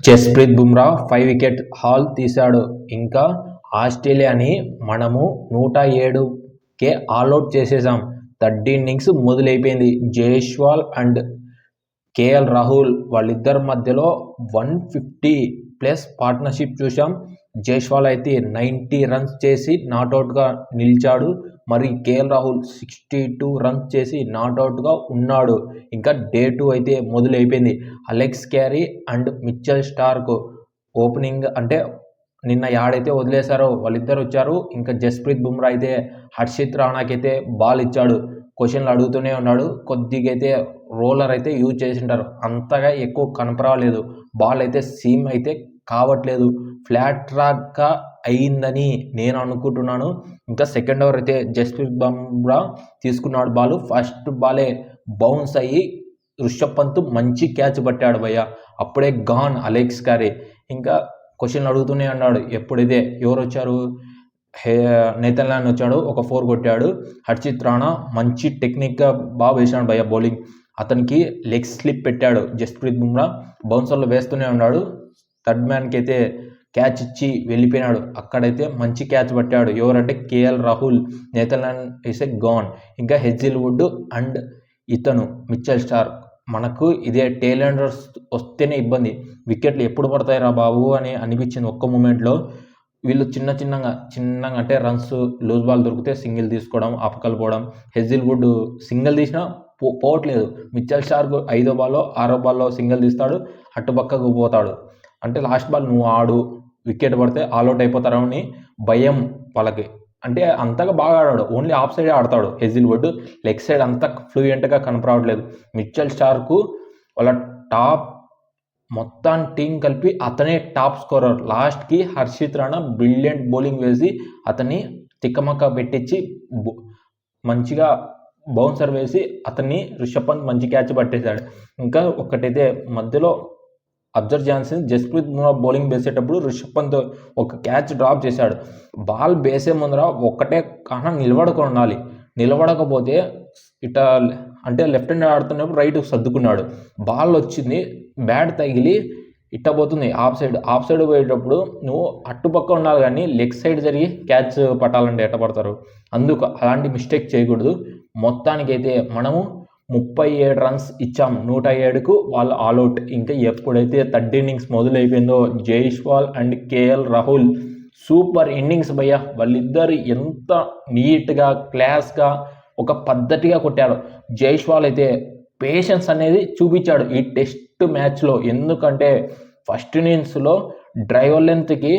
Jasprit Bumrah 5 wicket haul తీశాడు. ఇంకా ఆస్ట్రేలియాని మనము 107కే ఆల్అవుట్ చేసేసాం. థర్డ్ ఇన్నింగ్స్ మొదలైపోయింది. జైస్వాల్ అండ్ కేఎల్ రాహుల్ వాళ్ళిద్దరి మధ్యలో 150+ పార్ట్నర్షిప్ చూసాం. జైస్వాల్ అయితే 90 రన్స్ చేసి నాట్అవుట్గా నిలిచాడు. మరి కేఎల్ రాహుల్ 62 రన్స్ చేసి నాట్అవుట్గా ఉన్నాడు. ఇంకా డే 2 అయితే మొదలైపోయింది. Alex Carey and Mitchell Starc opening అంటే నిన్న యాడైతే వదిలేశారో వాళ్ళిద్దరు వచ్చారు. ఇంకా జస్ప్రీత్ బుమ్రా అయితే హర్షిత్ రాణాకైతే బాల్ ఇచ్చాడు. క్వశ్చన్లు అడుగుతూనే ఉన్నాడు. కొద్దిగా అయితే రోలర్ అయితే యూజ్ చేసింటారు. అంతగా ఎక్కువ కనపరాలేదు. బాల్ అయితే సీమ్ అయితే కావట్లేదు. ఫ్లాట్ ట్రాక్గా అయిందని నేను అనుకుంటున్నాను. ఇంకా సెకండ్ ఓవర్ అయితే జస్ప్రీత్ బుమ్రా తీసుకున్నాడు బాల్. ఫస్ట్ బాలే బౌన్స్ అయ్యి రిషబ్ పంత్ మంచి క్యాచ్ పట్టాడు భయ్య. అప్పుడే గాన్ అలెక్స్ క్యారీ. ఇంకా క్వశ్చన్లు అడుగుతూనే అన్నాడు. ఎప్పుడైతే ఎవరు వచ్చారు, నెదర్లాండ్ వచ్చాడు, ఒక 4 కొట్టాడు. హర్షిత్ రాణా మంచి టెక్నిక్గా బాగా వేసాడు భయ్య బౌలింగ్. అతనికి లెగ్ స్లిప్ పెట్టాడు జస్ప్రీత్ బుమ్రా. బౌన్సర్లు వేస్తూనే ఉన్నాడు. థర్డ్ మ్యాన్కి అయితే క్యాచ్ ఇచ్చి వెళ్ళిపోయినాడు. అక్కడైతే మంచి క్యాచ్ పట్టాడు. ఎవరంటే KL Rahul. Netherland is a gone. ఇంకా హెజిల్వుడ్ అండ్ ఇతను మిచెల్ స్టార్క్. మనకు ఇదే టైలెండర్స్ వస్తేనే ఇబ్బంది. వికెట్లు ఎప్పుడు పడతాయిరా బాబు అని అనిపించింది ఒక్క మూమెంట్లో. వీళ్ళు చిన్నగా అంటే రన్స్ లూజ్ బాల్ దొరికితే సింగిల్ తీసుకోవడం, అపకలిపోవడం. హెజిల్వుడ్ సింగిల్ తీసినా పోవట్లేదు. మిచెల్ స్టార్క్ 5వ బాల్లో 6వ బాల్లో సింగిల్ తీస్తాడు, అటుపక్కకు పోతాడు. అంటే లాస్ట్ బాల్ నువ్వు ఆడు, వికెట్ పడితే ఆల్అవుట్ అయిపోతారని భయం వాళ్ళకి. అంటే అంతగా బాగా ఆడాడు. ఓన్లీ ఆఫ్ సైడే ఆడతాడు హెజిల్వుడ్. లెగ్ సైడ్ అంతా ఫ్లూయెంట్గా కనపరావట్లేదు. మిచెల్ స్టార్క్ వాళ్ళ టాప్ మొత్తం టీం కలిపి అతనే టాప్ స్కోరర్. లాస్ట్కి హర్షిత్ రాణా బ్రిలియంట్ బౌలింగ్ వేసి అతన్ని తిక్కమక్క పెట్టించి మంచిగా బౌన్సర్ వేసి అతన్ని రిషబ్ పంత్ మంచి క్యాచ్ పట్టేశాడు. ఇంకా ఒకటైతే మధ్యలో అబ్జర్వ్ చేయాల్సింది, జస్ప్రీత్ బుమ్రా బౌలింగ్ వేసేటప్పుడు రిషబ్ పంత్ ఒక క్యాచ్ డ్రాప్ చేశాడు. బాల్ వేసే ముందర ఒక్కటే కాన నిలబడుకొని నిలబడకపోతే ఇట అంటే లెఫ్ట్ హ్యాండ్ ఆడుతున్నప్పుడు రైట్ సర్దుకున్నాడు. బాల్ వచ్చింది, బ్యాట్ తగిలి ఇట్ట పోతుంది ఆఫ్ సైడ్ పోయేటప్పుడు నువ్వు అట్టుపక్క ఉండాలి కానీ లెగ్ సైడ్ జరిగి క్యాచ్ పట్టాలంటే ఎట్ట పడతారు. అందుకు అలాంటి మిస్టేక్ చేయకూడదు. మొత్తానికైతే మనము 37 రన్స్ ఇచ్చాం. 107కు వాళ్ళు ఆల్అవుట్. ఇంకా ఎప్పుడైతే థర్డ్ ఇన్నింగ్స్ మొదలైపోయిందో Jaiswal and KL Rahul super innings భయ్య. వాళ్ళిద్దరు ఎంత నీట్గా క్లాస్గా ఒక పద్ధతిగా కొట్టారు. జైస్వాల్ అయితే పేషెన్స్ అనేది చూపించాడు ఈ టెస్ట్ మ్యాచ్లో. ఎందుకంటే ఫస్ట్ ఇన్నింగ్స్లో డ్రైవర్ లెంత్కి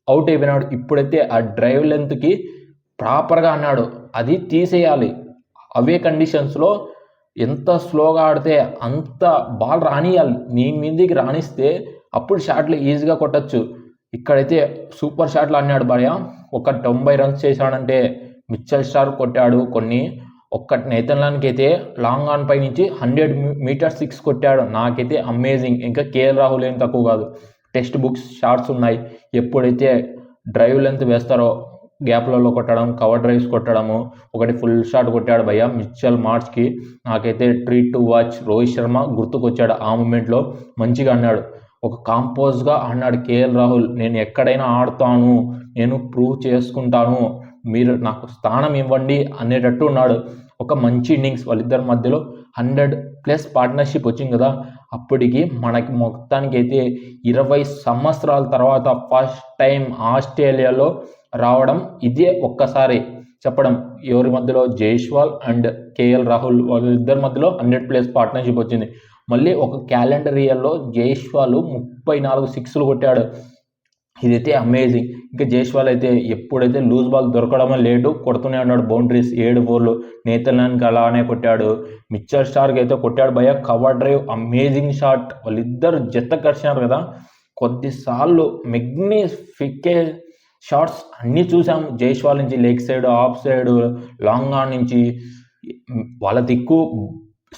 అవుట్ అయిపోయినాడు. ఇప్పుడైతే ఆ డ్రైవర్ లెంత్కి ప్రాపర్గా అన్నాడు, అది తీసేయాలి. అవే కండిషన్స్లో ఎంత స్లోగా ఆడితే అంత బాల్ రానియాలి. నీ మీదికి రాణిస్తే అప్పుడు షాట్లు ఈజీగా కొట్టచ్చు. ఇక్కడైతే సూపర్ షాట్లు అన్నాడు భయ్య. ఒక 90 రన్స్ చేశాడంటే మిచెల్ స్టార్క్ కొట్టాడు కొన్ని. ఒక్క నెదర్లాండ్కి అయితే లాంగ్ ఆన్ పై నుంచి 100 మీటర్స్ 6 కొట్టాడు. నాకైతే అమేజింగ్. ఇంకా కేఎల్ రాహుల్ ఏం తక్కువ కాదు. టెక్స్ట్ బుక్స్ షాట్స్ ఉన్నాయి. ఎప్పుడైతే డ్రైవ్ లెంత్ వేస్తారో గ్యాప్లలో కొట్టడం, కవర్ డ్రైవ్స్ కొట్టడము, ఒకటి ఫుల్ షాట్ కొట్టాడు భయ్య మిచెల్ మార్చ్కి. నాకైతే treat to watch. Rohit Sharma గుర్తుకొచ్చాడు ఆ మూమెంట్లో. మంచిగా అన్నాడు, ఒక కాంపోజ్గా అన్నాడు కేఎల్ రాహుల్. నేను ఎక్కడైనా ఆడుతాను, నేను ప్రూవ్ చేసుకుంటాను, మీరు నాకు స్థానం ఇవ్వండి అనేటట్టు ఉన్నాడు. ఒక మంచి ఇన్నింగ్స్. వాళ్ళిద్దరి మధ్యలో 100+ పార్ట్నర్షిప్ వచ్చింది కదా. అప్పటికి మనకి మొత్తానికి అయితే 20 సంవత్సరాల తర్వాత ఫస్ట్ టైం ఆస్ట్రేలియాలో రావడం ఇదే ఒక్కసారి చెప్పడం. ఎవరి మధ్యలో, జైస్వాల్ అండ్ కేఎల్ రాహుల్ వాళ్ళిద్దరి మధ్యలో 100+ పార్ట్నర్షిప్ వచ్చింది. మళ్ళీ ఒక క్యాలెండర్ ఇయర్లో జైస్వాల్ 34 సిక్స్లు కొట్టాడు. ఇదైతే అమేజింగ్. ఇంకా జైస్వాల్ అయితే ఎప్పుడైతే లూజ్ బాల్ దొరకడమే లేటు కొడుతూనే ఉన్నాడు. బౌండరీస్ 7 4. నెదర్లాండ్కి అలానే కొట్టాడు. మిచెల్ స్టార్క్ అయితే కొట్టాడు భయ్య కవర్ డ్రైవ్, అమేజింగ్ షాట్. వాళ్ళిద్దరు జత కలిసినారు కదా. కొద్దిసార్లు మెగ్నిఫికే షాట్స్ అన్నీ చూసాం. జైస్వాల్ నుంచి leg side, of side, long on నుంచి. వాళ్ళ దిక్కు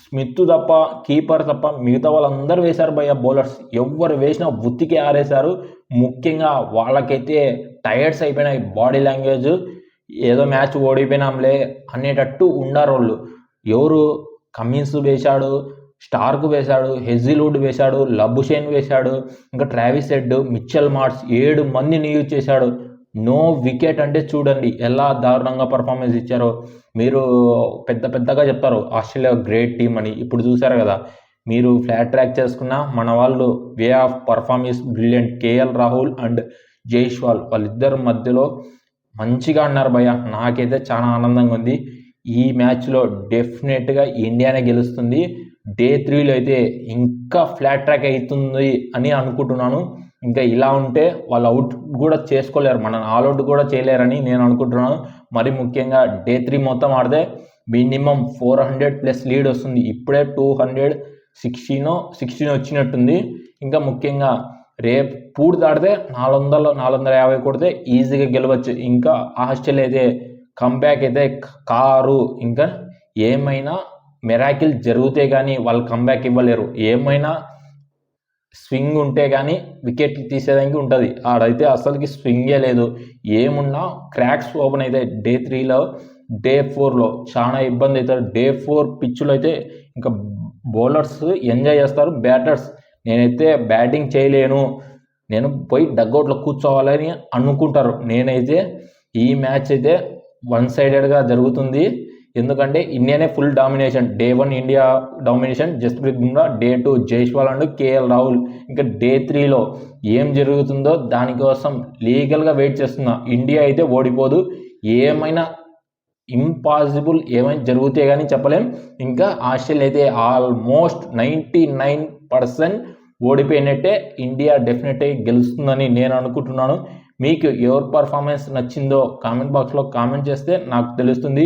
స్మిత్ తప్ప, కీపర్ తప్ప మిగతా వాళ్ళందరూ వేశారు భయ్య బౌలర్స్. ఎవరు వేసినా ఉత్తికి ఆరేశారు. ముఖ్యంగా వాళ్ళకైతే టైర్డ్స్ అయిపోయినాయి. బాడీ లాంగ్వేజ్ ఏదో మ్యాచ్ ఓడిపోయినాంలే అనేటట్టు ఉండారు వాళ్ళు. ఎవరు కమిన్స్ వేశాడు, స్టార్క్ వేశాడు, హెజిల్వుడ్ వేశాడు, లబుషేన్ వేశాడు, ఇంకా ట్రావిస్ హెడ్, మిచెల్ మార్ట్స్ 7 మందిని యూజ్ చేశాడు. నో వికెట్ అంటే చూడండి ఎలా దారుణంగా పర్ఫార్మెన్స్ ఇచ్చారో. మీరు పెద్దగా చెప్తారు ఆస్ట్రేలియా గ్రేట్ టీమ్ అని, ఇప్పుడు చూసారు కదా. మీరు ఫ్లాట్ ట్రాక్ చేసుకున్న మన వాళ్ళు way of performance brilliant. KL Rahul and Jaiswal వాళ్ళిద్దరి మధ్యలో మంచిగా అన్నారు భయ్య. నాకైతే చాలా ఆనందంగా ఉంది. ఈ మ్యాచ్లో డెఫినెట్గా ఇండియానే గెలుస్తుంది. డే 3లో అయితే ఇంకా ఫ్లాట్ ట్రాక్ అవుతుంది అని అనుకుంటున్నాను. ఇంకా ఇలా ఉంటే వాళ్ళు అవుట్ కూడా చేసుకోలేరు, మన ఆల్అౌట్ కూడా చేయలేరని నేను అనుకుంటున్నాను. మరి ముఖ్యంగా డే 3 మొత్తం ఆడితే మినిమం 400+ లీడ్ వస్తుంది. ఇప్పుడే 216 వచ్చినట్టుంది. ఇంకా ముఖ్యంగా రేపు పూర్తి ఆడితే 450 కొడితే ఈజీగా గెలవచ్చు. ఇంకా ఆస్ట్రేలియా అయితే కంబ్యాక్ అయితే కారు. ఇంకా ఏమైనా మిరాకిల్ జరిగితే కానీ వాళ్ళు కంబ్యాక్ ఇవ్వలేరు. ఏమైనా స్వింగ్ ఉంటే కానీ వికెట్ తీసేదానికి ఉంటుంది. ఆడైతే అసలుకి స్వింగే లేదు. ఏమున్నా క్రాక్స్ ఓపెన్ అయితే డే 3లో, డే 4లో చాలా ఇబ్బంది అవుతారు. డే 4 పిచ్చులు అయితే ఇంకా బౌలర్స్ ఎంజాయ్ చేస్తారు. బ్యాటర్స్ నేనైతే బ్యాటింగ్ చేయలేను, నేను పోయి డగ్అవుట్లో కూర్చోవాలని అనుకుంటారు. నేనైతే ఈ మ్యాచ్ అయితే 1-sidedగా జరుగుతుంది. ఎందుకంటే ఇండియానే full domination. Day 1 India domination, Jasprit Bumrah. Day 2 Jaiswal and KL Rahul. ఇంకా డే 3లో ఏం జరుగుతుందో దానికోసం లీగల్గా వెయిట్ చేస్తున్నా. ఇండియా అయితే ఓడిపోదు, ఏమైనా ఇంపాసిబుల్ ఏమైనా జరిగితే కానీ చెప్పలేం. ఇంకా ఆస్ట్రేలియా అయితే ఆల్మోస్ట్ 99% ఓడిపోయినట్టే. ఇండియా డెఫినెట్గా గెలుస్తుందని నేను అనుకుంటున్నాను. మీకు ఎవరి పర్ఫార్మెన్స్ నచ్చిందో కామెంట్ బాక్స్లో కామెంట్ చేస్తే నాకు తెలుస్తుంది.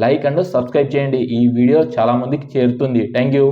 లైక్ అండ్ సబ్స్క్రైబ్ చేయండి. ఈ వీడియో చాలామందికి చేరుతుంది. Thank you.